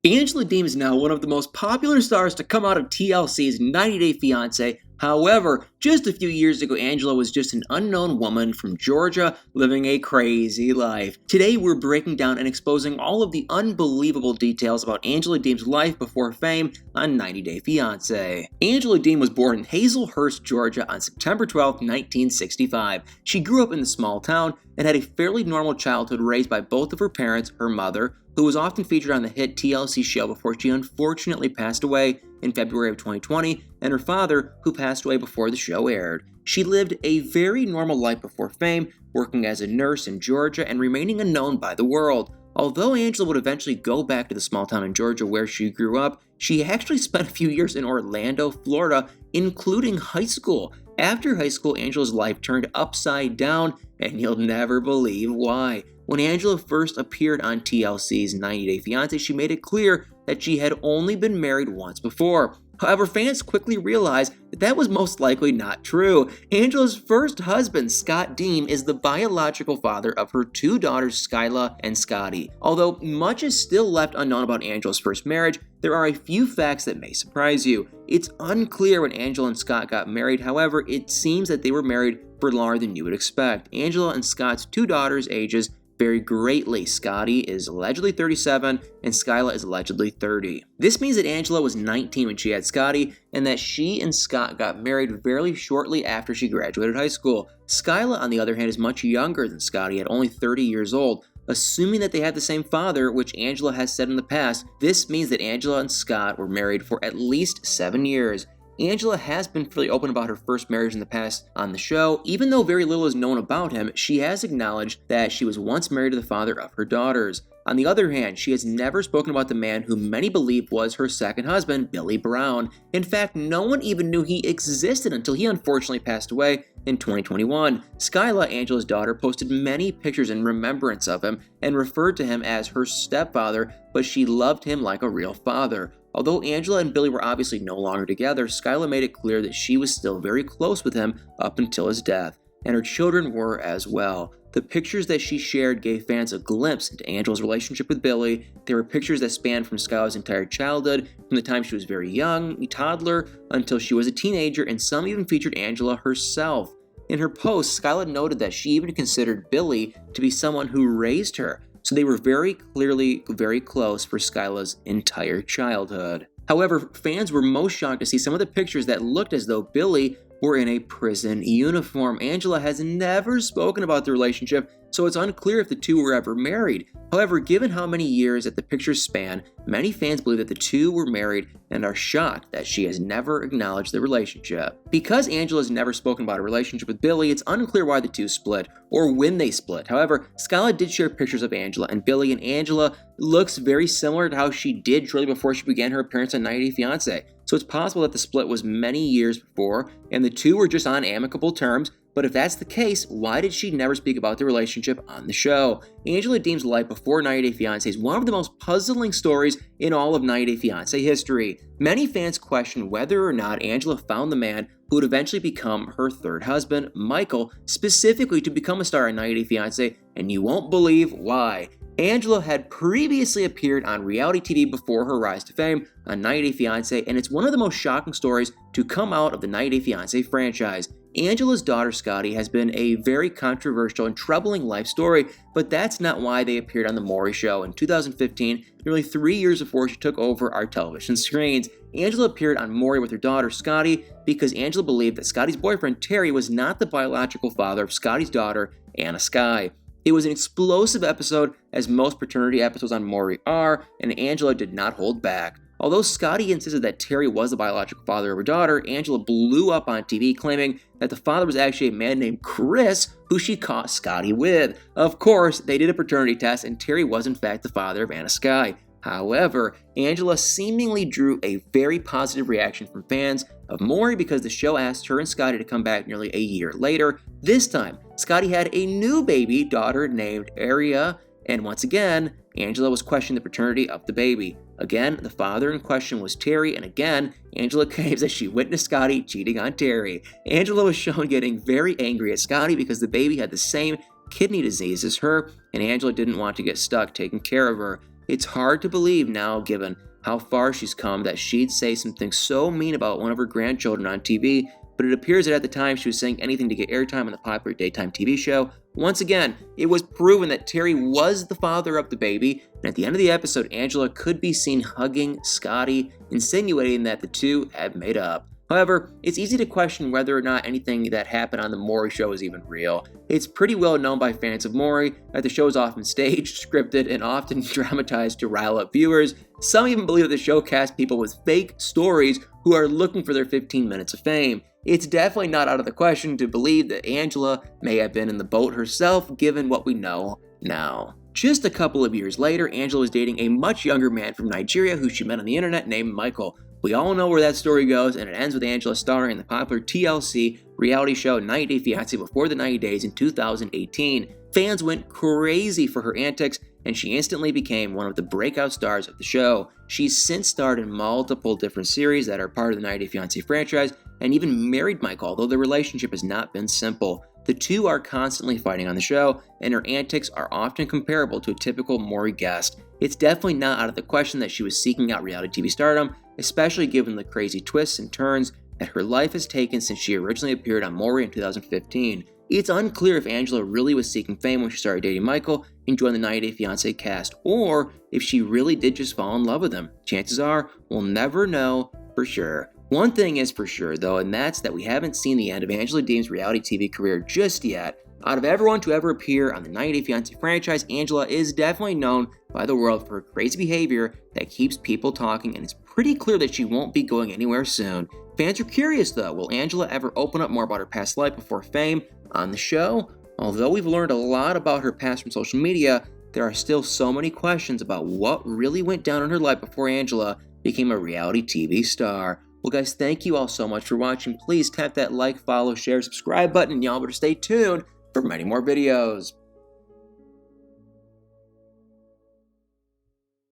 Angela Deem is now one of the most popular stars to come out of TLC's 90 Day Fiance. However, just a few years ago, Angela was just an unknown woman from Georgia living a crazy life. Today, we're breaking down and exposing all of the unbelievable details about Angela Deem's life before fame on 90 Day Fiance. Angela Deem was born in Hazelhurst, Georgia on September 12, 1965. She grew up in the small town and had a fairly normal childhood raised by both of her parents, her mother, who was often featured on the hit TLC show before she unfortunately passed away in February of 2020, and her father, who passed away before the show aired. She lived a very normal life before fame, working as a nurse in Georgia and remaining unknown by the world. Although Angela would eventually go back to the small town in Georgia where she grew up, she actually spent a few years in Orlando, Florida, including high school. After high school, Angela's life turned upside down, and you'll never believe why. When Angela first appeared on TLC's 90 Day Fiancé, she made it clear that she had only been married once before. However, fans quickly realized that that was most likely not true. Angela's first husband, Scott Deem, is the biological father of her two daughters, Skyla and Scotty. Although much is still left unknown about Angela's first marriage, there are a few facts that may surprise you. It's unclear when Angela and Scott got married, however, it seems that they were married for longer than you would expect. Angela and Scott's two daughters' ages vary greatly. Scotty is allegedly 37 and Skyla is allegedly 30. This means that Angela was 19 when she had Scotty and that she and Scott got married fairly shortly after she graduated high school. Skyla, on the other hand, is much younger than Scotty at only 30 years old. Assuming that they had the same father, which Angela has said in the past, this means that Angela and Scott were married for at least 7 years. Angela has been fairly open about her first marriage in the past on the show. Even though very little is known about him, she has acknowledged that she was once married to the father of her daughters. On the other hand, she has never spoken about the man who many believe was her second husband, Billy Brown. In fact, no one even knew he existed until he unfortunately passed away in 2021. Skyla, Angela's daughter, posted many pictures in remembrance of him and referred to him as her stepfather, but she loved him like a real father. Although Angela and Billy were obviously no longer together, Skyla made it clear that she was still very close with him up until his death, and her children were as well. The pictures that she shared gave fans a glimpse into Angela's relationship with Billy. There were pictures that spanned from Skyla's entire childhood, from the time she was very young, a toddler, until she was a teenager, and some even featured Angela herself. In her post, Skyla noted that she even considered Billy to be someone who raised her, so they were very clearly very close for Skyla's entire childhood. However, fans were most shocked to see some of the pictures that looked as though Billy were in a prison uniform. Angela has never spoken about the relationship, so it's unclear if the two were ever married. However, given how many years that the pictures span, many fans believe that the two were married and are shocked that she has never acknowledged the relationship. Because Angela has never spoken about a relationship with Billy, it's unclear why the two split or when they split. However, Skyla did share pictures of Angela and Billy, and Angela looks very similar to how she did shortly before she began her appearance on 90 Day Fiancé. So it's possible that the split was many years before and the two were just on amicable terms. But if that's the case, why did she never speak about the relationship on the show? Angela Deem's life before 90 Day Fiancé is one of the most puzzling stories in all of 90 Day Fiancé history. Many fans question whether or not Angela found the man who would eventually become her third husband, Michael, specifically to become a star on 90 Day Fiancé, and you won't believe why. Angela had previously appeared on reality TV before her rise to fame on 90 Day Fiancé, and it's one of the most shocking stories to come out of the 90 Day Fiancé franchise. Angela's daughter Scotty has been a very controversial and troubling life story, but that's not why they appeared on the Maury show in 2015, nearly 3 years before she took over our television screens. Angela appeared on Maury with her daughter Scotty because Angela believed that Scotty's boyfriend Terry was not the biological father of Scotty's daughter, Anna Skye. It was an explosive episode, as most paternity episodes on Maury are, and Angela did not hold back. Although Scotty insisted that Terry was the biological father of her daughter, Angela blew up on TV claiming that the father was actually a man named Chris, who she caught Scotty with. Of course, they did a paternity test and Terry was in fact the father of Anna Skye. However, Angela seemingly drew a very positive reaction from fans of Maury because the show asked her and Scotty to come back nearly a year later. This time, Scotty had a new baby daughter named Aria, and once again, Angela was questioning the paternity of the baby. Again, the father in question was Terry, and again, Angela claims that she witnessed Scotty cheating on Terry. Angela was shown getting very angry at Scotty because the baby had the same kidney disease as her, and Angela didn't want to get stuck taking care of her. It's hard to believe now, given how far she's come, that she'd say something so mean about one of her grandchildren on TV, but it appears that at the time she was saying anything to get airtime on the popular daytime TV show. Once again, it was proven that Terry was the father of the baby, and at the end of the episode, Angela could be seen hugging Scotty, insinuating that the two had made up. However, it's easy to question whether or not anything that happened on the Maury show is even real. It's pretty well known by fans of Maury that the show is often staged, scripted, and often dramatized to rile up viewers. Some even believe that the show casts people with fake stories who are looking for their 15 minutes of fame. It's definitely not out of the question to believe that Angela may have been in the boat herself, given what we know now. Just a couple of years later, Angela was dating a much younger man from Nigeria who she met on the internet named Michael. We all know where that story goes, and it ends with Angela starring in the popular TLC reality show 90 Day Fiance before the 90 days in 2018. Fans went crazy for her antics, and she instantly became one of the breakout stars of the show. She's since starred in multiple different series that are part of the 90 Day Fiance franchise, and even married Michael, although their relationship has not been simple. The two are constantly fighting on the show, and her antics are often comparable to a typical Maury guest. It's definitely not out of the question that she was seeking out reality TV stardom, especially given the crazy twists and turns that her life has taken since she originally appeared on Maury in 2015. It's unclear if Angela really was seeking fame when she started dating Michael and joined the 90 Day Fiance cast, or if she really did just fall in love with him. Chances are, we'll never know for sure. One thing is for sure, though, and that's that we haven't seen the end of Angela Deem's reality TV career just yet. Out of everyone to ever appear on the 90 Day Fiance franchise, Angela is definitely known by the world for her crazy behavior that keeps people talking, and it's pretty clear that she won't be going anywhere soon. Fans are curious, though. Will Angela ever open up more about her past life before fame on the show? Although we've learned a lot about her past from social media, there are still so many questions about what really went down in her life before Angela became a reality TV star. Well, guys, thank you all so much for watching. Please tap that like, follow, share, subscribe button, and y'all better stay tuned for many more videos.